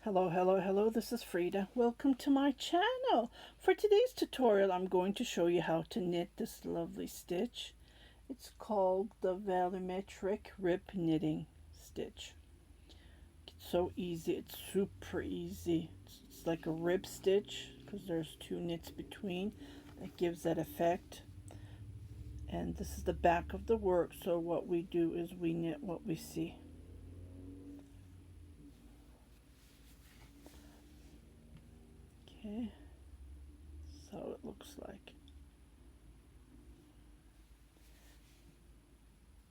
Hello, hello, hello, this is Frida. Welcome to my channel. For today's tutorial, I'm going to show you how to knit this lovely stitch. It's called the Volumetric Rib Knitting Stitch. It's so easy, it's super easy. It's like a rib stitch because there's two knits between that gives that effect. And this is the back of the work, so what we do is we knit what we see. Okay, so it looks like.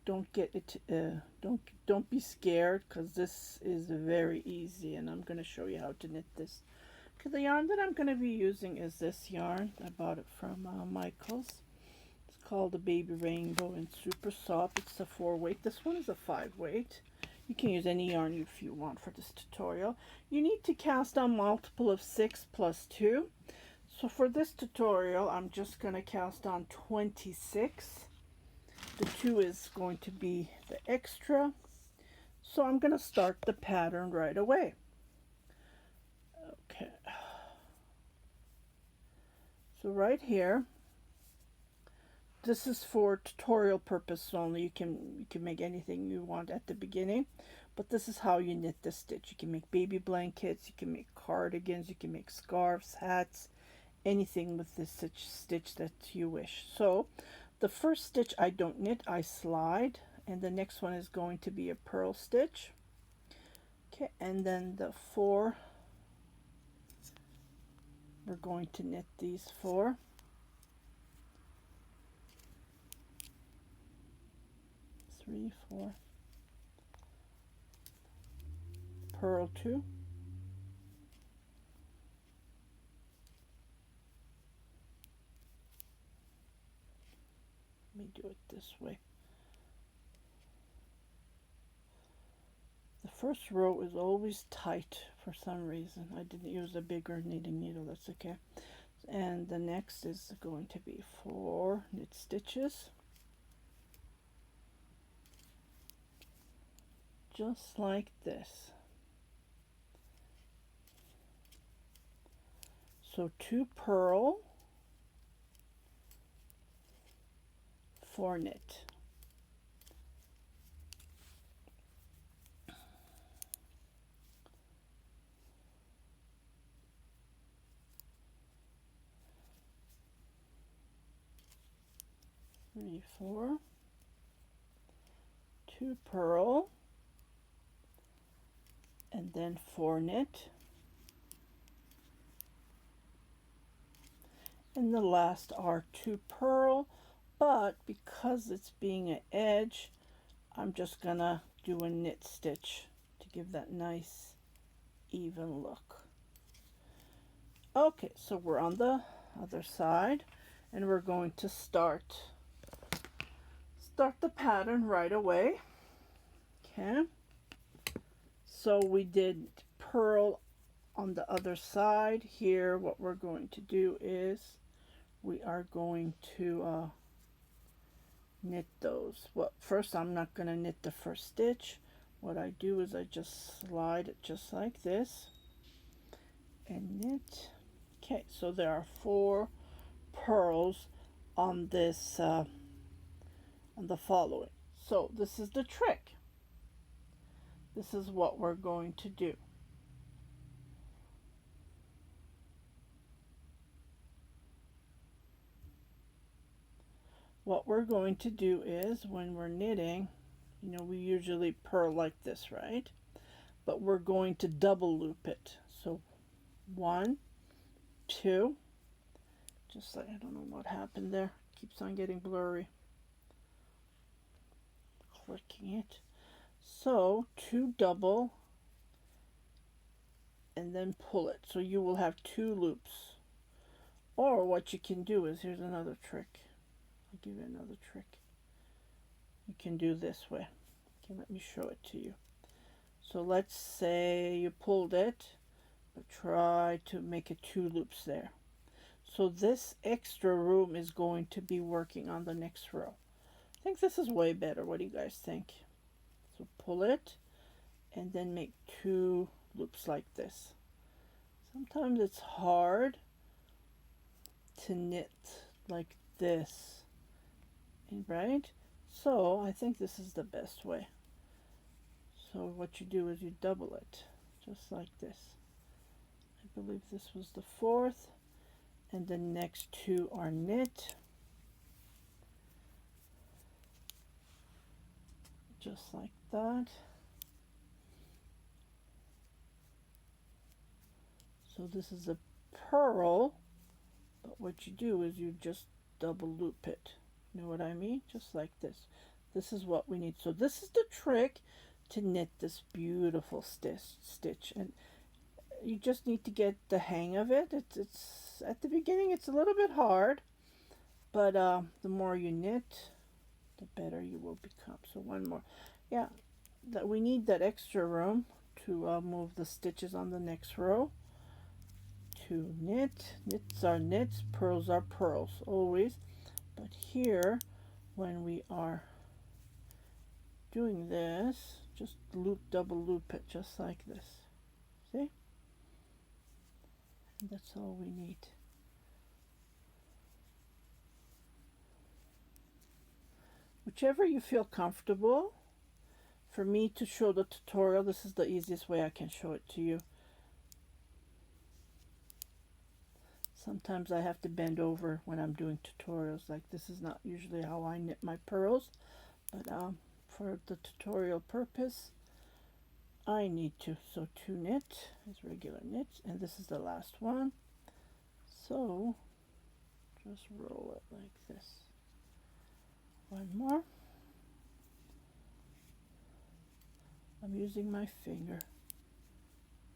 Don't get it don't be scared, because this is very easy, and I'm going to show you how to knit this. Okay, the yarn that I'm going to be using is this yarn. I bought it from Michael's. It's called the Baby Rainbow and super soft. It's a 4-weight. This one is a 5-weight. You can use any yarn if you want for this tutorial. You need to cast on multiple of 6 plus 2. So for this tutorial, I'm just going to cast on 26. The 2 is going to be the extra. So I'm going to start the pattern right away. Okay. So right here, this is for tutorial purpose only. You can make anything you want at the beginning, but this is how you knit this stitch. You can make baby blankets, you can make cardigans, you can make scarves, hats, anything with this stitch that you wish. So the first stitch I don't knit, I slide, and the next one is going to be a purl stitch. Okay, and then the 4, we're going to knit these 4. Three, 4, purl 2, let me do it this way. The first row is always tight for some reason. I didn't use a bigger knitting needle, that's okay. And the next is going to be 4 knit stitches, just like this. So 2 purl, 4 knit. Three, 4, 2 purl, and then 4 knit. And the last are 2 purl, but because it's being an edge, I'm just gonna do a knit stitch to give that nice even look. Okay, so we're on the other side, and we're going to start the pattern right away. Okay, so we did purl on the other side. Here what we're going to do is we are going to knit those. Well, first I'm not going to knit the first stitch. What I do is I just slide it just like this and knit. Okay, so there are 4 purls on this on the following. So this is the trick. This is what we're going to do. What we're going to do is, when we're knitting, you know, we usually purl like this, right? But we're going to double loop it. So 1, 2, just like, I don't know what happened there. Keeps on getting blurry. Clicking it. So 2 double, and then pull it. So you will have 2 loops. Or what you can do is, here's another trick. I'll give you another trick. You can do this way. Okay, let me show it to you. So let's say you pulled it, but try to make it 2 loops there. So this extra room is going to be working on the next row. I think this is way better. What do you guys think? So pull it and then make 2 loops like this. Sometimes it's hard to knit like this, right? So I think this is the best way. So what you do is you double it, just like this. I believe this was the fourth, and the next two are knit, just like that. So this is a purl, but what you do is you just double loop it. You know what I mean? Just like this. This is what we need. So this is the trick to knit this beautiful stitch, and you just need to get the hang of it. It's at the beginning it's a little bit hard, but the more you knit, the better you will become. So one more. Yeah, that we need that extra room to move the stitches on the next row. To knit, knits are knits, purls are purls, always. But here, when we are doing this, just loop, double loop it, just like this. See? And that's all we need. Whichever you feel comfortable. For me to show the tutorial, this is the easiest way I can show it to you. Sometimes I have to bend over when I'm doing tutorials. Like this is not usually how I knit my pearls, but for the tutorial purpose, I need to. So 2 knit is regular knit, and this is the last one. So just roll it like this. One more. I'm using my finger.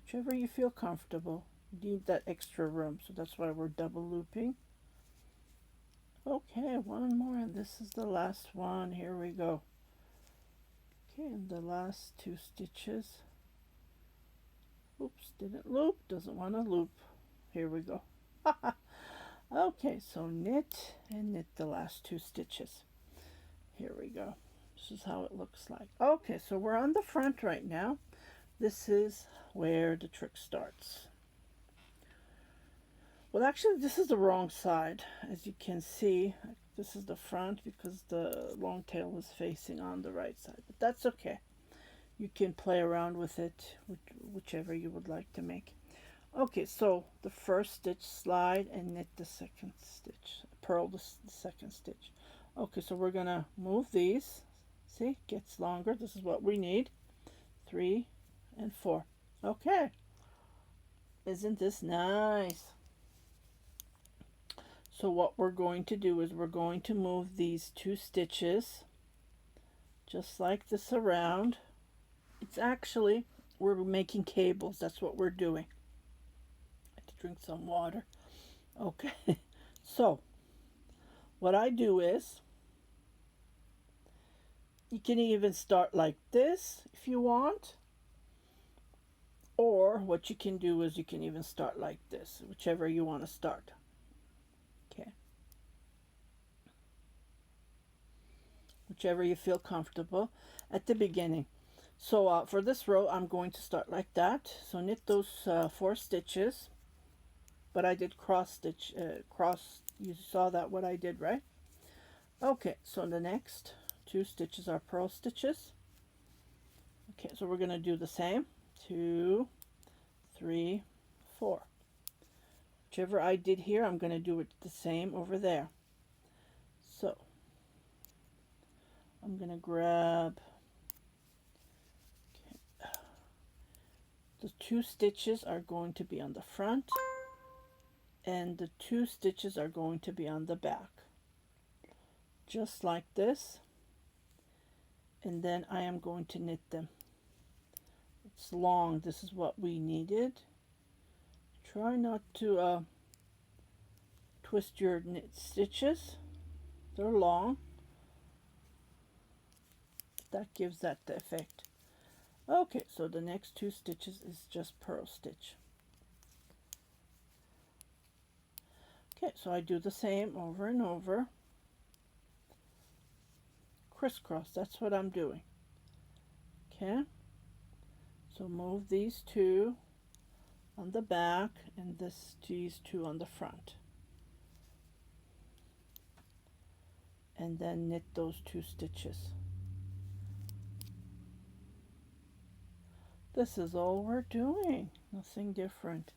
Whichever you feel comfortable. You need that extra room, so that's why we're double looping. Okay, one more, and this is the last one. Here we go. Okay, and the last 2 stitches. Oops, didn't loop, doesn't want to loop. Here we go. Okay, so knit and knit the last 2 stitches. Here we go. This is how it looks like. Okay, so we're on the front right now. This is where the trick starts. Well, actually, this is the wrong side. As you can see, this is the front because the long tail is facing on the right side. But that's okay. You can play around with it, whichever you would like to make. Okay, so the first stitch, slide and knit the second stitch. Purl the second stitch. Okay, so we're going to move these. See, it gets longer. This is what we need. 3 and 4. Okay. Isn't this nice? So what we're going to do is we're going to move these 2 stitches just like this around. It's actually, we're making cables. That's what we're doing. I have to drink some water. Okay. So what I do is, you can even start like this if you want. Or what you can do is you can even start like this, whichever you want to start. Okay. Whichever you feel comfortable at the beginning. So for this row, I'm going to start like that. So knit those 4 stitches. But I did cross stitch, you saw that what I did, right? Okay, so the next 2 stitches are purl stitches. Okay, so we're going to do the same. 2, 3, 4. Whichever I did here, I'm going to do it the same over there. So I'm going to grab, okay, the 2 stitches are going to be on the front, and the 2 stitches are going to be on the back, just like this. And then I am going to knit them. It's long. This is what we needed. Try not to twist your knit stitches. They're long. That gives that the effect. Okay, so the next 2 stitches is just purl stitch. Okay, so I do the same over and over. Crisscross, that's what I'm doing. Okay, So move these two on the back and these two on the front. And then knit those 2 stitches. This is all we're doing, nothing different.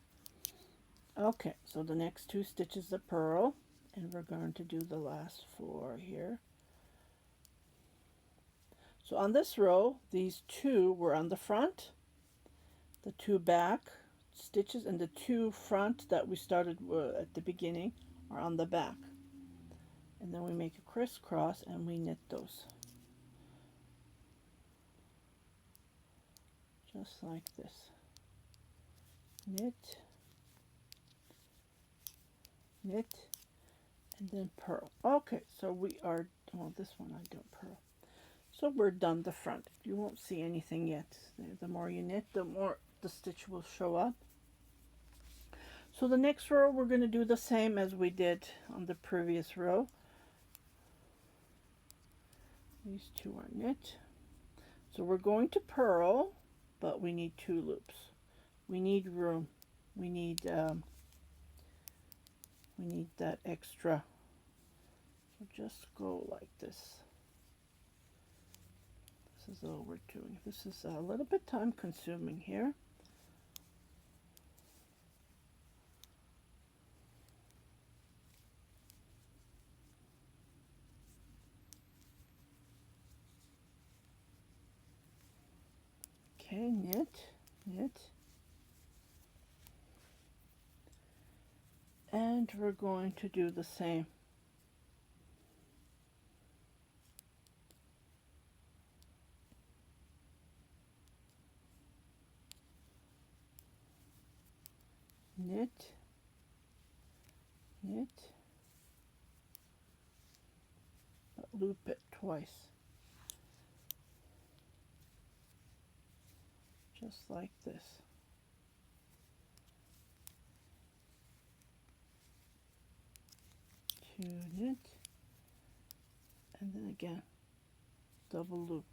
Okay, so the next 2 stitches of purl, and we're going to do the last 4 here. So on this row, these 2 were on the front, the 2 back stitches, and the 2 front that we started at the beginning are on the back. And then we make a crisscross and we knit those. Just like this. Knit, knit, and then purl. Okay, so we are, well, this one I don't purl. So we're done the front. You won't see anything yet. The more you knit, the more the stitch will show up. So the next row we're going to do the same as we did on the previous row. These 2 are knit. So we're going to purl, but we need 2 loops. We need room. We need that extra. So just go like this. This is all we're doing. This is a little bit time consuming here. Okay, knit, knit. And we're going to do the same. Knit, knit, but loop it twice. Just like this. Two knit, and then again, double loop.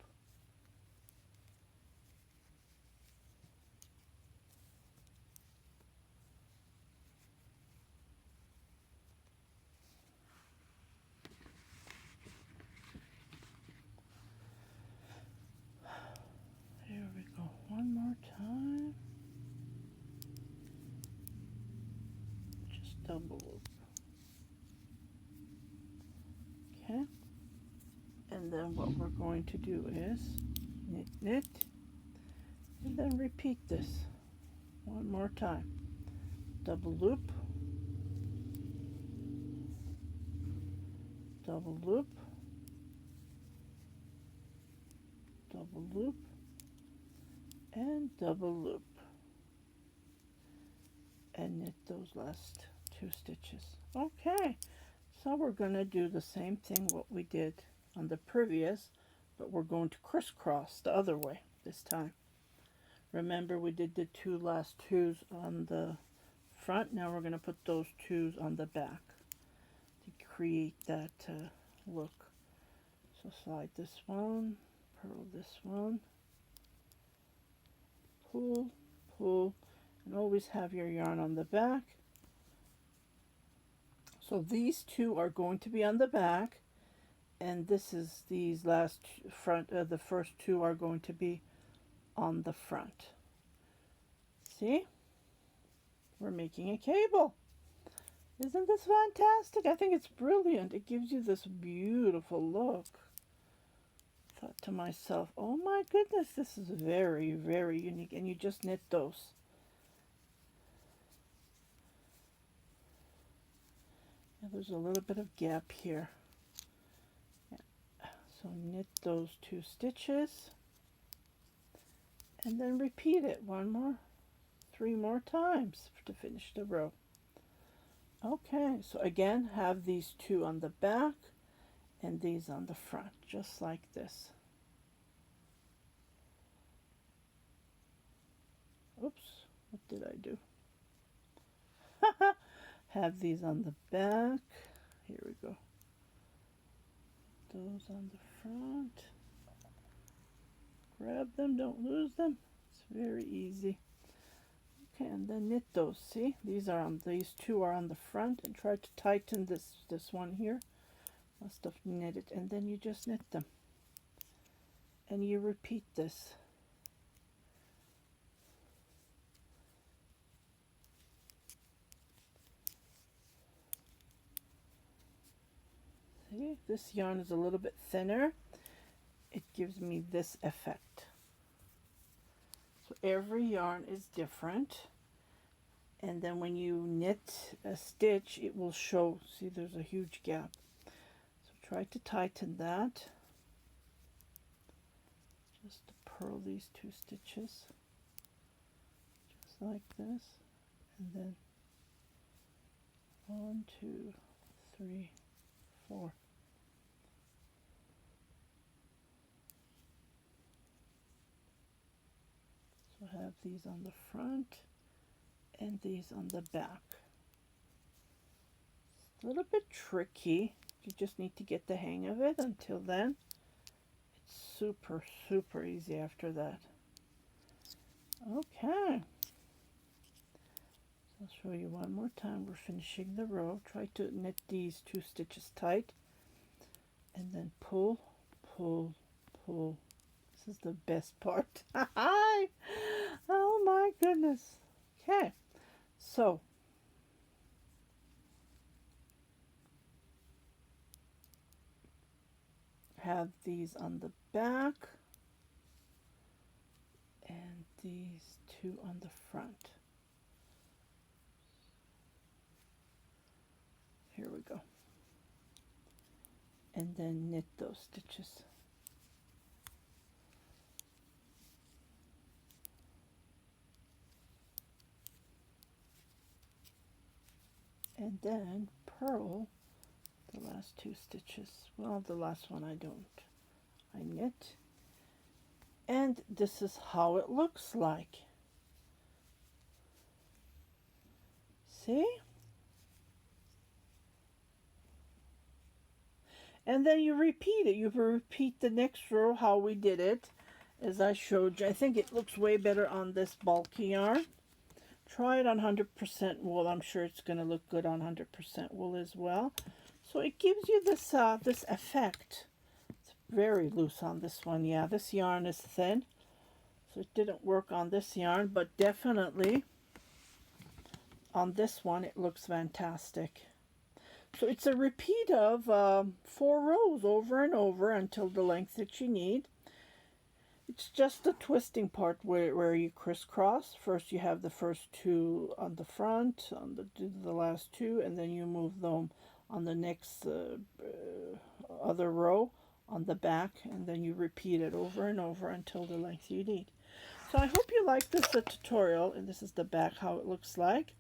Here we go, one more time. Just double loop. Okay. And then what we're going to do is knit, knit, and then repeat this one more time. Double loop, double loop, double loop, and double loop, and knit those last 2 stitches. Okay, so we're going to do the same thing what we did on the previous, but we're going to crisscross the other way this time. Remember, we did the 2 last 2s on the front. Now we're going to put those 2s on the back to create that look. So slide this one, purl this one, pull, pull, and always have your yarn on the back. So these 2 are going to be on the back, and these last front, the first 2 are going to be on the front. See? We're making a cable. Isn't this fantastic? I think it's brilliant. It gives you this beautiful look. I thought to myself, oh my goodness, this is very, very unique. And you just knit those. Yeah, there's a little bit of gap here. Yeah. So knit those 2 stitches. And then repeat it 3 more times to finish the row. Okay, so again, have these 2 on the back and these on the front, just like this. Oops, what did I do? Have these on the back. Here we go. Those on the front. Grab them, don't lose them. It's Very easy. Okay, and then knit those. See, these two are on the front, and try to tighten this one here. Must have knitted, and then you just knit them, and you repeat this. See, this yarn is a little bit thinner. It gives me this effect. So every yarn is different. And then when you knit a stitch, it will show. See, there's a huge gap. So try to tighten that. Just to purl these two stitches. Just like this. And then 1, 2, 3, 4. So have these on the front and these on the back. It's a little bit tricky. You just need to get the hang of it. Until then, it's super, super easy after that. Okay. So I'll show you one more time. We're finishing the row. Try to knit these 2 stitches tight. And then pull, pull, pull. This is the best part. Oh my goodness. Okay. So have these on the back and these 2 on the front. Here we go. And then knit those stitches. And then purl the last 2 stitches. Well, the last one I don't. I knit. And this is how it looks like. See? And then you repeat it. You repeat the next row how we did it, as I showed you. I think it looks way better on this bulky yarn. Try it on 100% wool. I'm sure it's going to look good on 100% wool as well. So it gives you this this effect. It's very loose on this one. Yeah, this yarn is thin, so it didn't work on this yarn, but definitely on this one it looks fantastic. So it's a repeat of 4 rows over and over until the length that you need. It's just the twisting part where you crisscross. First you have the first 2 on the front, do the last 2, and then you move them on the next other row on the back, and then you repeat it over and over until the length you need. So I hope you like this tutorial, and this is the back how it looks like.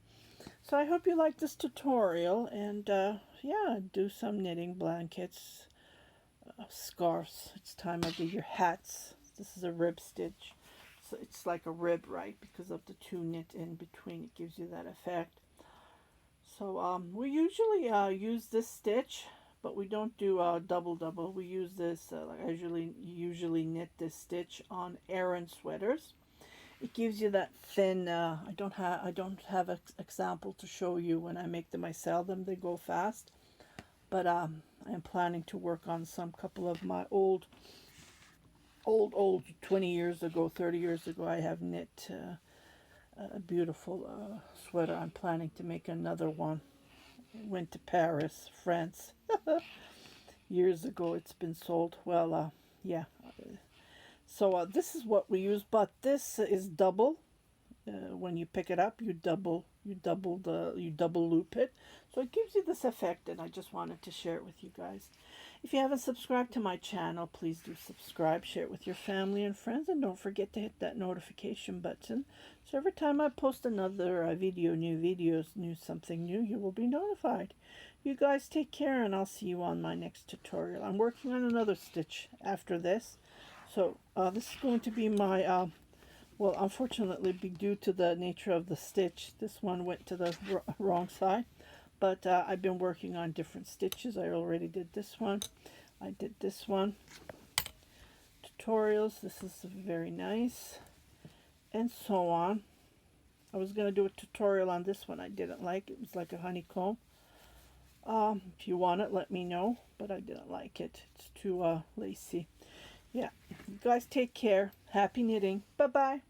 So I hope you like this tutorial, and yeah, do some knitting, blankets, scarves. It's time of the year. Hats. This is a rib stitch. So it's like a rib, right? Because of the 2 knit in between, it gives you that effect. So we usually use this stitch, but we don't do double. We use this. I usually knit this stitch on Aran sweaters. It gives you that thin. I don't have an example to show you. When I make them, I sell them. They go fast. But I'm planning to work on some couple of my old 20 years ago, 30 years ago. I have knit a beautiful sweater. I'm planning to make another one. I went to Paris, France, years ago. It's been sold. Well, yeah. So this is what we use, but this is double. When you pick it up, you double loop it. So it gives you this effect, and I just wanted to share it with you guys. If you haven't subscribed to my channel, please do subscribe, share it with your family and friends, and don't forget to hit that notification button. So every time I post another video, something new, you will be notified. You guys take care, and I'll see you on my next tutorial. I'm working on another stitch after this. So this is going to be my, well, unfortunately, due to the nature of the stitch, this one went to the wrong side. But I've been working on different stitches. I already did this one. I did this one. Tutorials. This is very nice. and so on. I was going to do a tutorial on this one I didn't like. It was like a honeycomb. If you want it, let me know, but I didn't like it. It's too lacy. Yeah, you guys take care. Happy knitting. Bye-bye.